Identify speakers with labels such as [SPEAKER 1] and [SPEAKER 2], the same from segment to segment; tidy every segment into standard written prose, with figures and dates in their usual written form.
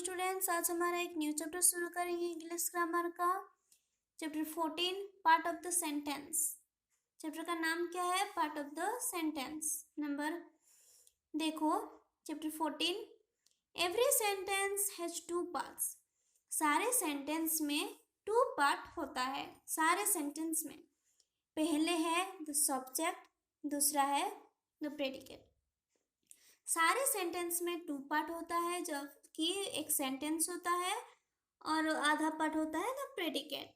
[SPEAKER 1] Students, आज हमारा एक न्यू चैप्टर शुरू करेंगे इंग्लिश ग्रामर का। Chapter 14 part of the sentence. Chapter का नाम क्या है? Part of the sentence. Number देखो, chapter 14 every sentence has two parts. सारे सेंटेंस में टू पार्ट होता है। सारे सेंटेंस में पहले है द सब्जेक्ट, दूसरा है द प्रेडिकेट। सारे सेंटेंस में टू पार्ट होता है, जबकि एक सेंटेंस होता है और आधा पार्ट होता है द प्रेडिकेट।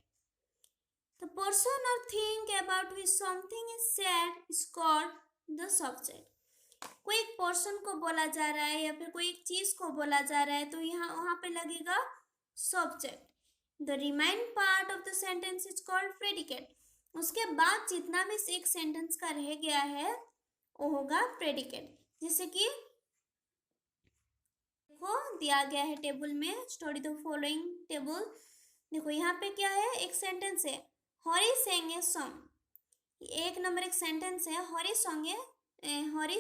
[SPEAKER 1] द पर्सन और thing about which something is said is called the subject. कोई एक पर्सन को बोला जा रहा है या फिर कोई एक चीज को बोला जा रहा है तो यहाँ वहां पे लगेगा subject. The remind part of the sentence is called predicate. उसके बाद जितना भी एक सेंटेंस का रह गया है वो होगा प्रेडिकेट। जैसे कि देखो दिया गया है टेबल में, स्टडी द फॉलोइंग टेबल। देखो यहाँ पे क्या है, एक सेंटेंस है हरी सेंग ए सॉन्ग। एक नंबर एक सेंटेंस है हरी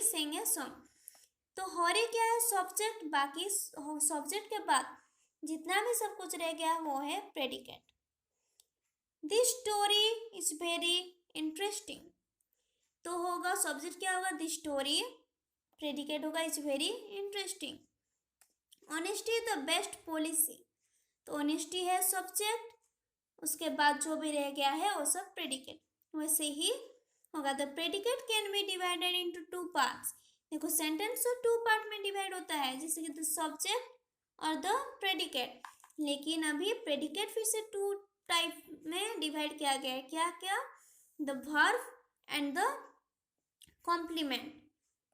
[SPEAKER 1] सेंग ए सॉन्ग। तो हरी क्या है? सब्जेक्ट। बाकी सब्जेक्ट के बाद जितना भी सब कुछ रह गया वो है predicate. This story is very interesting. तो होगा सब्जेक्ट क्या होगा? This story. प्रेडिकेट होगा is very interesting. Honesty is the best policy. तो ऑनेस्टी है सब्जेक्ट, उसके बाद जो भी रह गया है वो सब प्रेडिकेट। वैसे ही होगा the predicate can be divided into two parts. देखो सेंटेंस तो टू पार्ट में डिवाइड होता है, जैसे कि द सब्जेक्ट और द प्रेडिकेट। लेकिन अभी प्रेडिकेट फिर से टू टाइप में डिवाइड किया गया है। क्या क्या? The verb and the complement.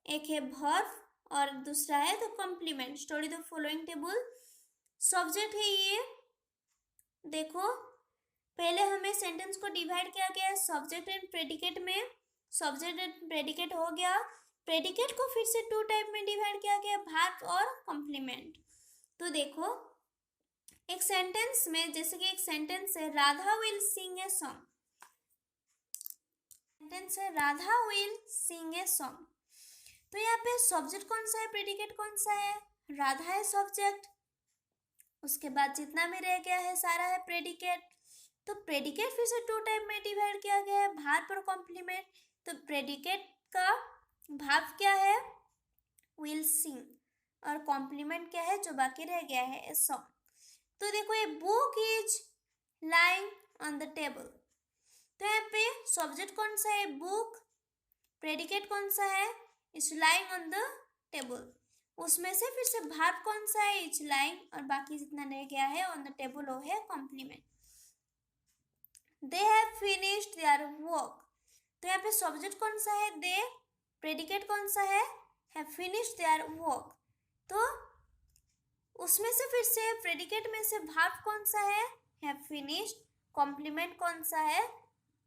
[SPEAKER 1] एक है वर्ब और दूसरा है the complement. Study the following table. Subject है ये। देखो पहले हमें सेंटेंस को डिवाइड किया गया है सब्जेक्ट एंड प्रेडिकेट में। सब्जेक्ट एंड प्रेडिकेट हो गया। प्रेडिकेट को फिर से टू टाइप में डिवाइड किया गया, वर्ब और कॉम्प्लीमेंट। तो देखो एक सेंटेंस में, जैसे कि एक सेंटेंस है Radha will sing a song. Sentence है Radha will sing a song. तो यहाँ पे सब्जेक्ट कौन सा है, प्रेडिकेट कौन सा है? राधा है सब्जेक्ट, उसके बाद जितना भी रह गया है सारा है प्रेडिकेट। तो प्रेडिकेट फिर से टू टाइप में डिवाइड किया गया है, वर्ब और कॉम्प्लीमेंट। तो प्रेडिकेट का वर्ब क्या है? Will sing. और कॉम्प्लीमेंट क्या है जो बाकी रह गया है? ए सॉन्ग। तो देखो ये book is lying on the table. तो यहाँ पे सब्जेक्ट कौन सा है? बुक। प्रेडिकेट कौन सा है? Is lying on the table. उसमें से फिर से वर्ब कौन सा है? Is lying. और बाकी जितना रह गया है ऑन द टेबल वो है complement. They have finished their work. तो यहाँ पे सब्जेक्ट कौन सा है? दे। प्रेडिकेट कौन सा है? Have finished their work. तो उसमें से फिर से प्रेडिकेट में से वर्ब कौन सा है? Have finished. कॉम्प्लीमेंट कौन सा है?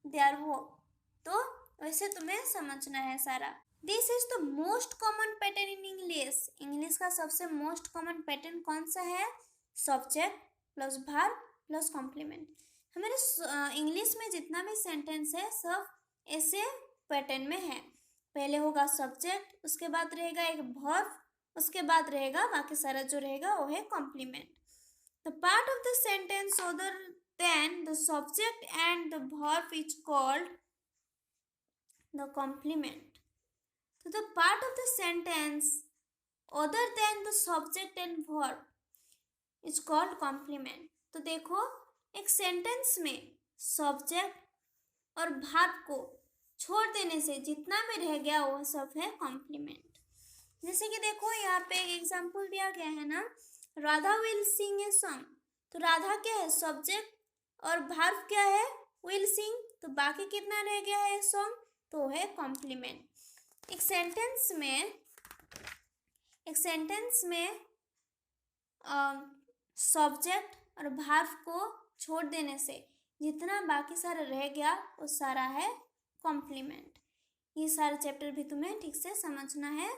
[SPEAKER 1] Their work. तो वैसे तुम्हें समझना है सारा। This is the most common pattern in English. English का सबसे मोस्ट कॉमन पैटर्न कौन सा है? Subject plus verb plus complement. हमारे इंग्लिश में जितना भी सेंटेंस है सब ऐसे पैटर्न में है। पहले होगा सब्जेक्ट, उसके बाद रहेगा एक वर्ब, उसके बाद रहेगा बाकी सारा जो रहेगा वो है complement. The part of the sentence other than the subject and the verb is called the complement. तो the part of the sentence other than the subject and verb is called complement। तो देखो एक sentence में subject और verb को छोड़ देने से जितना भी रह गया वो सब है कॉम्प्लीमेंट। जैसे कि देखो यहाँ पे एक एग्जांपल दिया गया है ना, Radha will sing a song. तो राधा क्या है? सब्जेक्ट। और वर्ब क्या है? Will sing. तो बाकी कितना रह गया है सॉन्ग? तो है कॉम्प्लीमेंट। एक सेंटेंस में सब्जेक्ट और वर्ब को छोड़ देने से जितना बाकी सारा रह गया वो सारा है कॉम्प्लीमेंट। ये सारा चैप्टर भी तुम्हें ठीक से समझना है।